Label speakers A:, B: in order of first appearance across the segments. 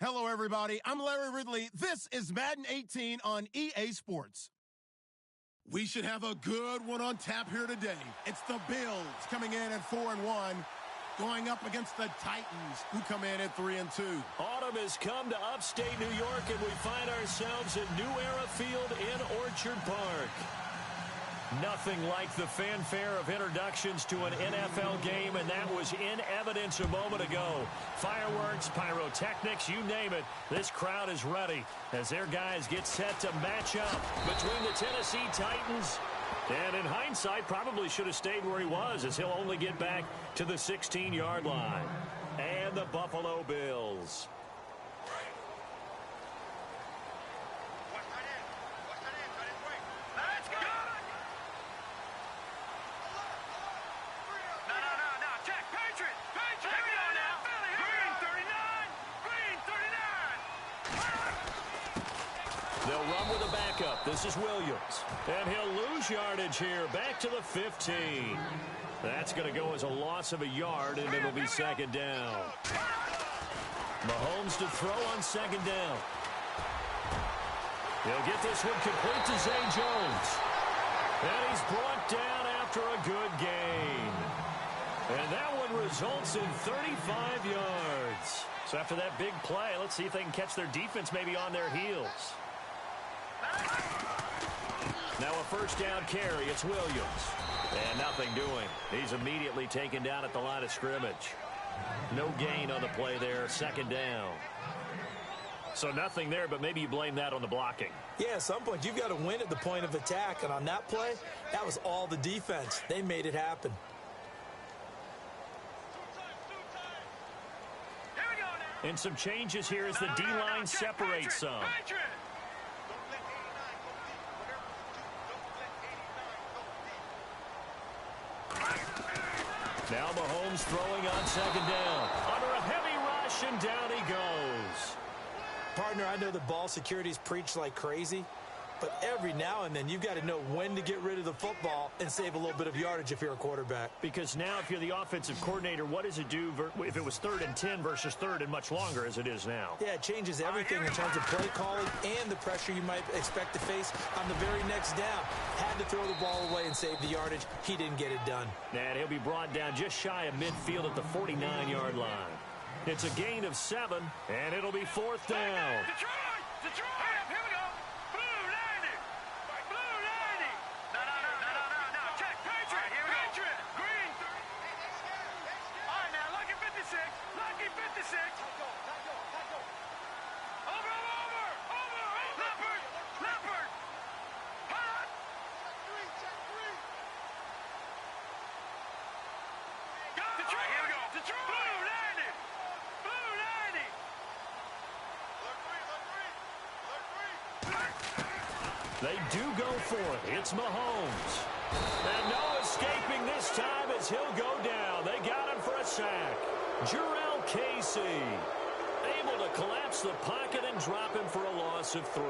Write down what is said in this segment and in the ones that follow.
A: Hello, everybody. I'm Larry Ridley. This is Madden 18 on EA Sports. We should have a good one on tap here today. It's the Bills coming in at 4-1, going up against the Titans, who come in at 3-2.
B: Autumn has come to upstate New York, and we find ourselves at New Era Field in Orchard Park. Nothing like the fanfare of introductions to an NFL game, and that was in evidence a moment ago. Fireworks, pyrotechnics, you name it. This crowd is ready as their guys get set to match up between the Tennessee Titans. And in hindsight, probably should have stayed where he was, as he'll only get back to the 16-yard line. And the Buffalo Bills. They'll run with a backup. This is Williams. And he'll lose yardage here. Back to the 15. That's going to go as a loss of a yard, and it'll be second down. Mahomes to throw on second down. He'll get this one complete to Zay Jones. And he's brought down after a good gain. And that one results in 35 yards. So after that big play, let's see if they can catch their defense maybe on their heels. Now a first down carry. It's Williams. And nothing doing. He's immediately taken down at the line of scrimmage. No gain on the play there. Second down. So nothing there, but maybe you blame that on the blocking.
C: Yeah, at some point you've got to win at the point of attack. And on that play, that was all the defense. They made it happen.
B: And some changes here as the D-line separates some. Now Mahomes throwing on second down. Under a heavy rush, and down he goes.
C: Partner, I know the ball security's preached like crazy, but every now and then you've got to know when to get rid of the football and save a little bit of yardage if you're a quarterback.
B: Because now if you're the offensive coordinator, what does it do if it was 3rd and 10 versus 3rd and much longer as it is now?
C: Yeah, it changes everything in terms of play calling and the pressure you might expect to face on the very next down. Had to throw the ball away and save the yardage. He didn't get it done.
B: And he'll be brought down just shy of midfield at the 49-yard line. It's a gain of 7, and it'll be 4th down.
D: Detroit! Here we go! Blue 90! Blue 90! No. Check. Patriot! Here we go. Patriot! Green 30. All right, now, Lucky 56. Lucky 56. Over! Leopard! Hot! Check 3. Go! Detroit! Here we go. Detroit! Blue 90! Blue 90!
B: They do go for it. It's Mahomes. And no escaping this time as he'll go down. They got him for a sack. Jarrell Casey able to collapse the pocket and drop him for a loss of 3.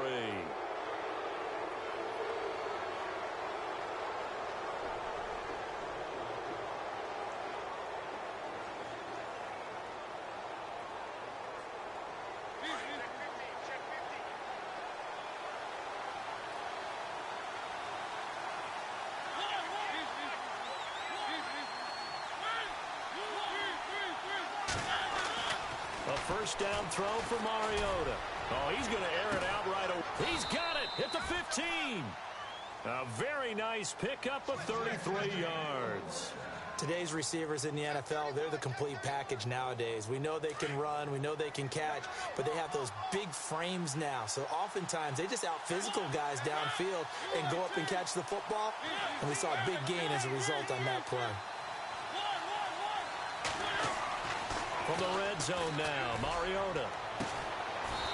B: A first down throw for Mariota. Oh, he's going to air it out right away. He's got it at the 15. A very nice pickup of 33 yards.
C: Today's receivers in the NFL, they're the complete package nowadays. We know they can run, we know they can catch, but they have those big frames now. So oftentimes they just out-physical guys downfield and go up and catch the football. And we saw a big gain as a result on that play.
B: From the red zone now, Mariota.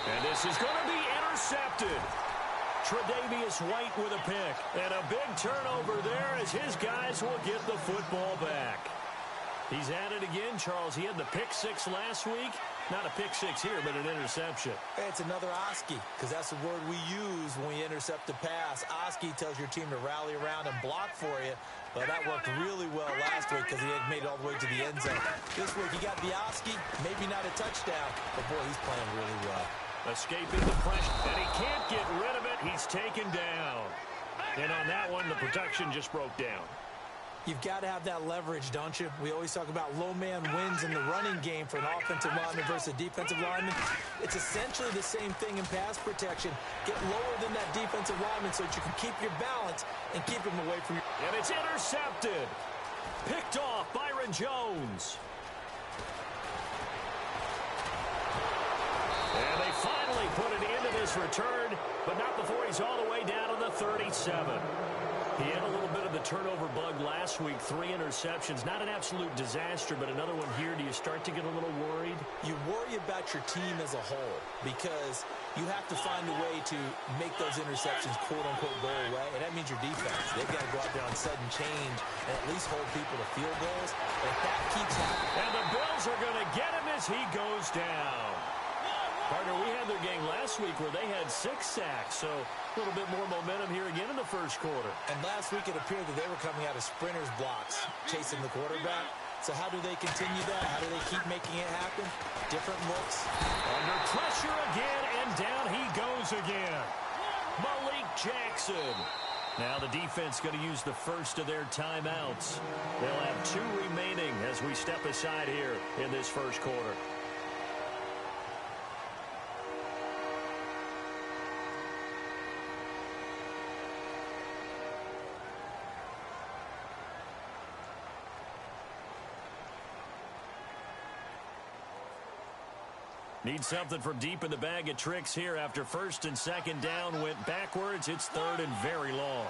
B: And this is going to be intercepted. Tre'Davious White with a pick. And a big turnover there as his guys will get the football back. He's at it again, Charles. He had the pick 6 last week. Not a pick six here, but an interception.
C: It's another Oski, because that's the word we use when we intercept the pass. Oski tells your team to rally around and block for you, but that worked really well last week because he had made it all the way to the end zone. This week he got the Oski, maybe not a touchdown, but boy, he's playing really well.
B: Escaping the pressure, and he can't get rid of it. He's taken down. And on that one, the protection just broke down.
C: You've got to have that leverage, don't you? We always talk about low man wins in the running game for an offensive lineman versus a defensive lineman. It's essentially the same thing in pass protection. Get lower than that defensive lineman so that you can keep your balance and keep him away from you.
B: And it's intercepted. Picked off Byron Jones. And they finally put an end to this return, but not before he's all the way down to the 37. He had a little bit of the turnover bug last week, 3 interceptions. Not an absolute disaster, but another one here. Do you start to get a little worried?
C: You worry about your team as a whole because you have to find a way to make those interceptions, quote-unquote, go away, and that means your defense. They've got to go out there on sudden change and at least hold people to field goals. And if that keeps happening...
B: And the Bills are going to get him as he goes down. Partner, we had their game last week where they had 6 sacks, so a little bit more momentum here again in the first quarter.
C: And last week it appeared that they were coming out of sprinters blocks, chasing the quarterback. So how do they continue that? How do they keep making it happen? Different looks.
B: Under pressure again, and down he goes again. Malik Jackson. Now the defense going to use the first of their timeouts. They'll have 2 remaining as we step aside here in this first quarter. Need something from deep in the bag of tricks here after first and second down went backwards. It's third and very long.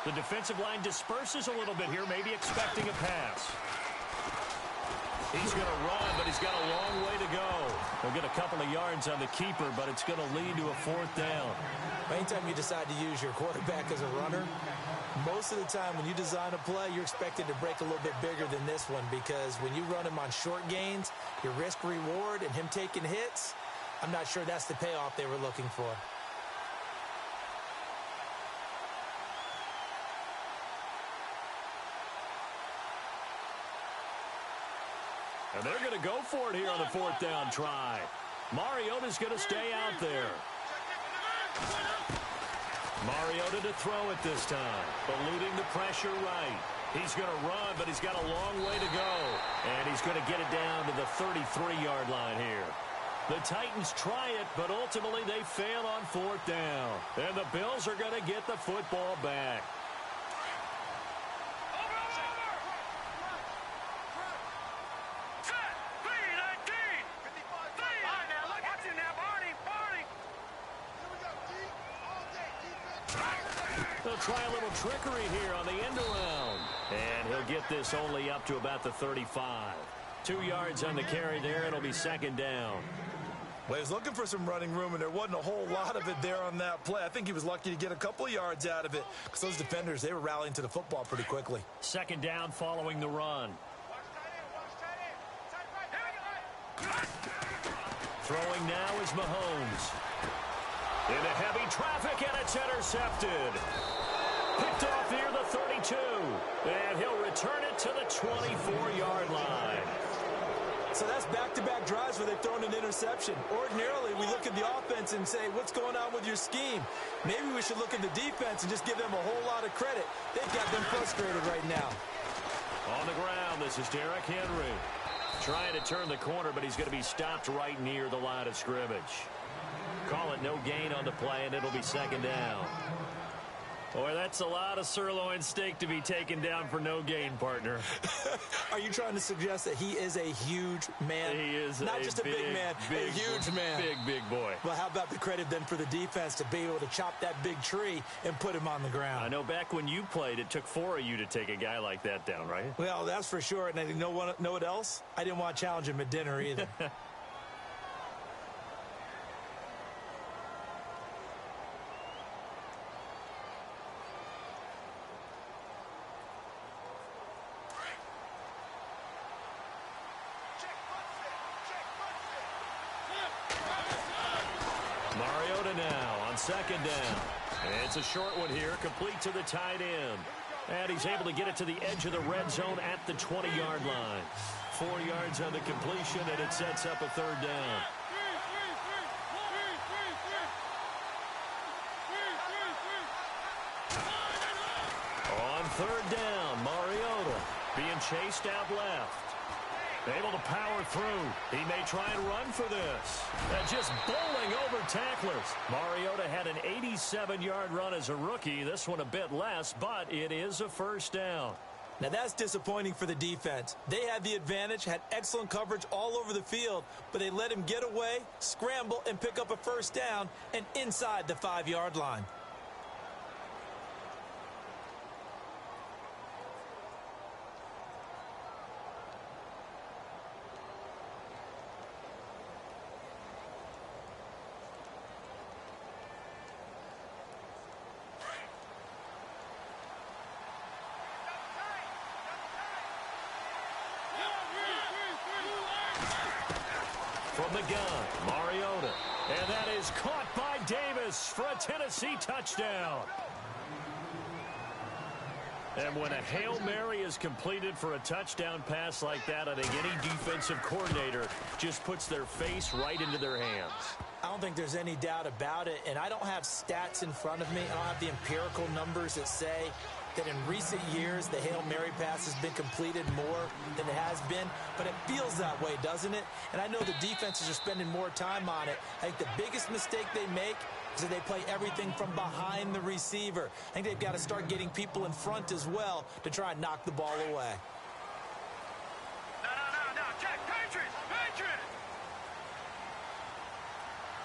B: The defensive line disperses a little bit here, maybe expecting a pass. He's going to run, but he's got a long way to go. He'll get a couple of yards on the keeper, but it's going to lead to a 4th down.
C: Anytime you decide to use your quarterback as a runner, most of the time when you design a play, you're expected to break a little bit bigger than this one because when you run him on short gains, your risk-reward and him taking hits, I'm not sure that's the payoff they were looking for.
B: And they're going to go for it here on the 4th down try. Mariota's going to stay out there. Mariota to throw it this time, eluding the pressure right. He's going to run, but he's got a long way to go. And he's going to get it down to the 33-yard line here. The Titans try it, but ultimately they fail on 4th down. And the Bills are going to get the football back. They'll try a little trickery here on the end around. And he'll get this only up to about the 35. 2 yards on the carry there. It'll be 2nd down.
C: Well, he was looking for some running room, and there wasn't a whole lot of it there on that play. I think he was lucky to get a couple of yards out of it because those defenders, they were rallying to the football pretty quickly.
B: 2nd down following the run. Throwing now is Mahomes. Into heavy traffic, and it's intercepted. Picked off near the 32. And he'll return it to the 24-yard line.
C: So that's back-to-back drives where they've thrown an interception. Ordinarily, we look at the offense and say, what's going on with your scheme? Maybe we should look at the defense and just give them a whole lot of credit. They've got them frustrated right now.
B: On the ground, this is Derrick Henry. Trying to turn the corner, but he's going to be stopped right near the line of scrimmage. Call it no gain on the play, and it'll be 2nd down. Boy, that's a lot of sirloin steak to be taken down for no gain, partner.
C: Are you trying to suggest that he is a huge man?
B: He is
C: not just a big man, a huge man.
B: Big boy.
C: Well, how about the credit then for the defense to be able to chop that big tree and put him on the ground?
B: I know back when you played, it took 4 of you to take a guy like that down, right?
C: Well, that's for sure. And you know what else? I didn't want to challenge him at dinner either.
B: Mariota now on second down. It's a short one here, complete to the tight end. And he's able to get it to the edge of the red zone at the 20-yard line. 4 yards on the completion, and it sets up a third down. On third down, Mariota being chased out left. Able to power through. He may try and run for this. And just bowling over tacklers. Mariota had an 87-yard run as a rookie. This one a bit less, but it is a first down.
C: Now that's disappointing for the defense. They had the advantage, had excellent coverage all over the field, but they let him get away, scramble, and pick up a first down and inside the 5-yard line.
B: From the gun, Mariota. And that is caught by Davis for a Tennessee touchdown. And when a Hail Mary is completed for a touchdown pass like that, I think any defensive coordinator just puts their face right into their hands.
C: I don't think there's any doubt about it, and I don't have stats in front of me. I don't have the empirical numbers that say that in recent years the Hail Mary pass has been completed more than it has been, but it feels that way, doesn't it? And I know the defenses are spending more time on it. I think the biggest mistake they make is that they play everything from behind the receiver. I think they've got to start getting people in front as well to try and knock the ball away.
D: No. Check. Patriots.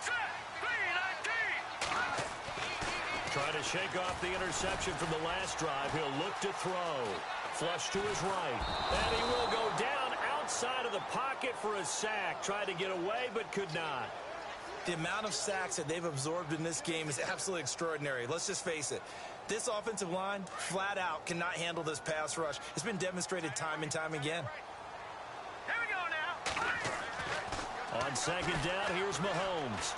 D: Set. Clean.
B: Trying to shake off the interception from the last drive. He'll look to throw. Flush to his right. And he will go down outside of the pocket for a sack. Tried to get away, but could not.
C: The amount of sacks that they've absorbed in this game is absolutely extraordinary. Let's just face it. This offensive line, flat out, cannot handle this pass rush. It's been demonstrated time and time again.
D: Here we go now.
B: On second down, here's Mahomes.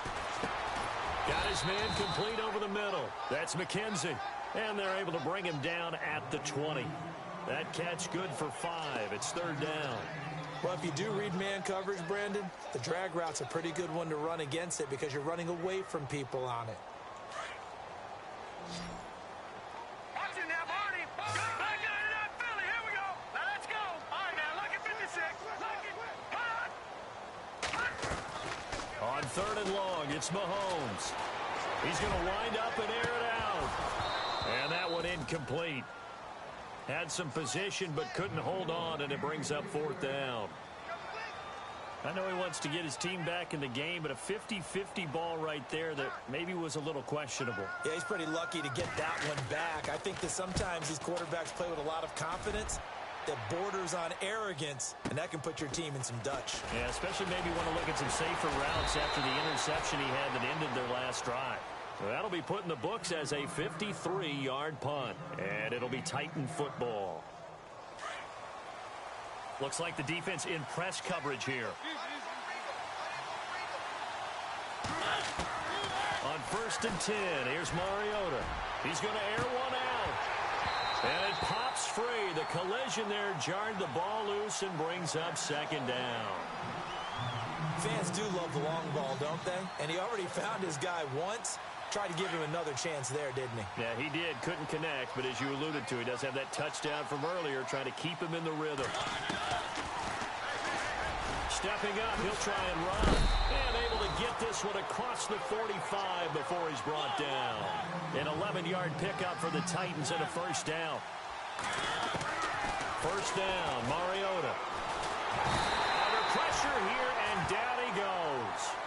B: Got his man complete over the middle. That's McKenzie. And they're able to bring him down at the 20. That catch good for 5. It's third down.
C: Well, if you do read man coverage, Brandon, the drag route's a pretty good one to run against it because you're running away from people on it.
D: Watch it now, Barney. Back out of Philly. Here we go. Now let's go. All right, now, look at 56.
B: On third and long, it's Mahomes. He's going to wind up and air it out. And that one incomplete. Had some position but couldn't hold on, and it brings up fourth down. I know he wants to get his team back in the game, but a 50-50 ball right there that maybe was a little questionable.
C: Yeah, he's pretty lucky to get that one back. I think that sometimes these quarterbacks play with a lot of confidence that borders on arrogance, and that can put your team in some Dutch.
B: Yeah, especially maybe want to look at some safer routes after the interception he had that ended their last drive. So that'll be put in the books as a 53-yard punt, and it'll be Titan football. Looks like the defense in press coverage here. On first and 10, here's Mariota. He's going to air one out. And it pops free. The collision there jarred the ball loose and brings up second down.
C: Fans do love the long ball, don't they? And he already found his guy once. Tried to give him another chance there, didn't he?
B: Yeah, he did. Couldn't connect, but as you alluded to, he does have that touchdown from earlier, trying to keep him in the rhythm. Stepping up, he'll try and run. And able to get this one across the 45 before he's brought down. An 11-yard pickup for the Titans and a first down. First down, Mariota. Under pressure here, and down he goes.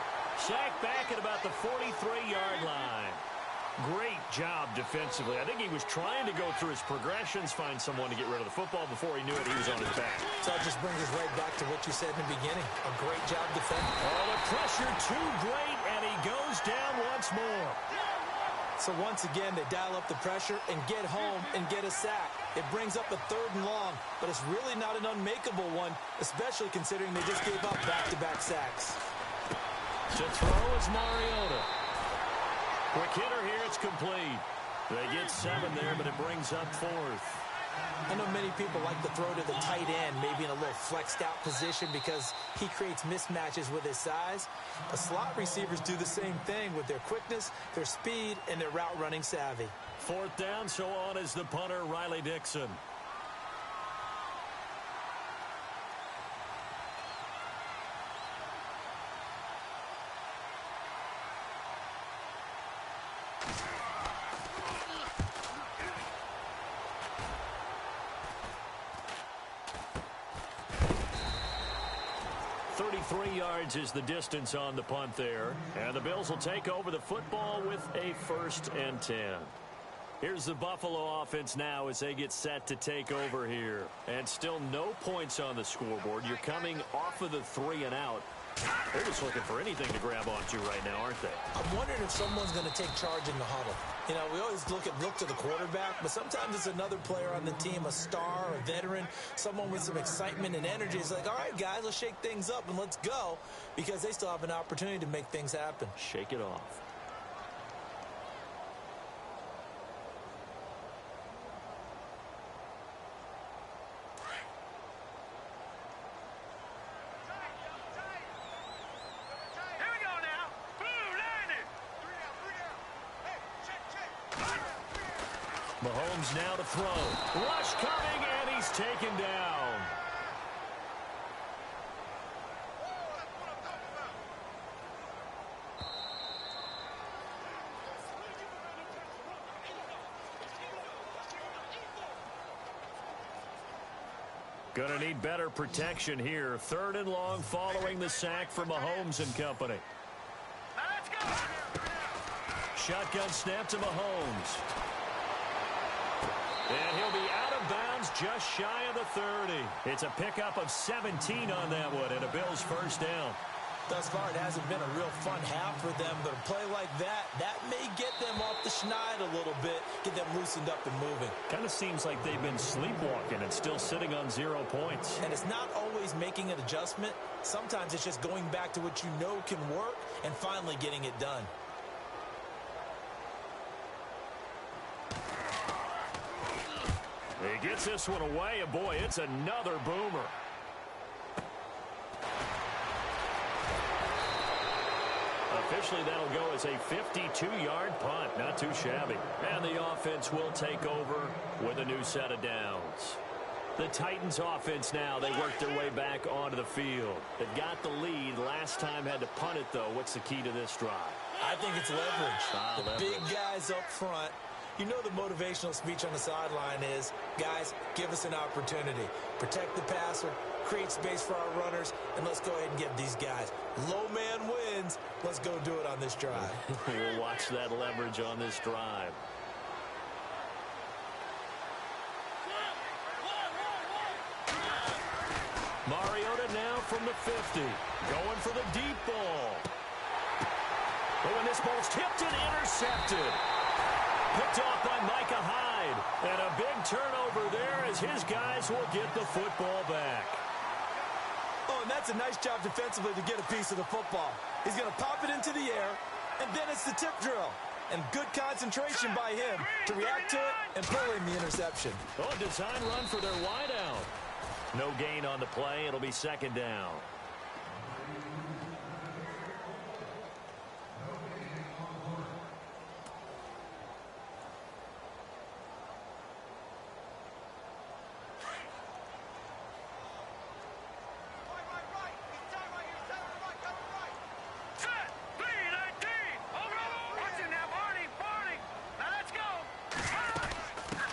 B: Sacked back at about the 43-yard line. Great job defensively. I think he was trying to go through his progressions, find someone to get rid of the football. Before he knew it, he was on his back.
C: So it just brings us right back to what you said in the beginning. A great job defending.
B: Oh, the pressure too great, and he goes down once more.
C: So once again, they dial up the pressure and get home and get a sack. It brings up a third and long, but it's really not an unmakeable one, especially considering they just gave up back-to-back sacks.
B: To throw is Mariota. Quick hitter here, it's complete. They get 7 there, but it brings up 4th.
C: I know many people like to throw to the tight end, maybe in a little flexed out position because he creates mismatches with his size. But slot receivers do the same thing with their quickness, their speed, and their route running savvy.
B: 4th down, so on is the punter, Riley Dixon. Yards is the distance on the punt there. And the Bills will take over the football with a 1st and 10. Here's the Buffalo offense now as they get set to take over here. And still no points on the scoreboard. You're coming off of the 3 and out. They're just looking for anything to grab onto right now, aren't they?
C: I'm wondering if someone's going to take charge in the huddle. You know, we always look to the quarterback, but sometimes it's another player on the team, a star, a veteran, someone with some excitement and energy. It's like, all right, guys, let's shake things up and let's go, because they still have an opportunity to make things happen.
B: Shake it off. Mahomes now to throw. Rush coming, and he's taken down. Gonna need better protection here. 3rd and long following the sack from Mahomes and company.
D: Let's go.
B: Shotgun snap to Mahomes. And he'll be out of bounds just shy of the 30. It's a pickup of 17 on that one and a Bills 1st down.
C: Thus far, it hasn't been a real fun half for them, but a play like that may get them off the schneid a little bit, get them loosened up and moving.
B: Kind of seems like they've been sleepwalking and still sitting on 0 points.
C: And it's not always making an adjustment. Sometimes it's just going back to what you know can work and finally getting it done.
B: He gets this one away, and boy, it's another boomer. Officially, that'll go as a 52-yard punt. Not too shabby. And the offense will take over with a new set of downs. The Titans offense now, they work their way back onto the field. They've got the lead. Last time had to punt it, though. What's the key to this drive?
C: I think it's leverage. The big guys up front. You know the motivational speech on the sideline is, guys, give us an opportunity. Protect the passer, create space for our runners, and let's go ahead and get these guys. Low man wins. Let's go do it on this drive.
B: We'll watch that leverage on this drive. Mariota now from the 50. Going for the deep ball. Oh, and this ball's tipped and intercepted. Picked off by Micah Hyde. And a big turnover there as his guys will get the football back.
C: Oh, and that's a nice job defensively to get a piece of the football. He's going to pop it into the air, and then it's the tip drill. And good concentration by him to react to it and pull in the interception.
B: Oh, design run for their wideout. No gain on the play. It'll be 2nd down.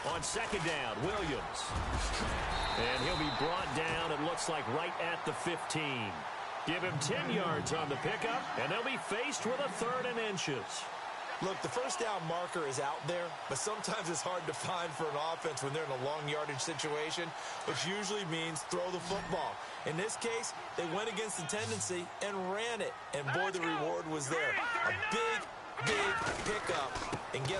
B: On 2nd down, Williams. And he'll be brought down, it looks like, right at the 15. Give him 10 yards on the pickup, and they'll be faced with a 3rd and inches.
C: Look, the 1st down marker is out there, but sometimes it's hard to find for an offense when they're in a long yardage situation, which usually means throw the football. In this case, they went against the tendency and ran it. And boy, the reward was there. A big pickup. And guess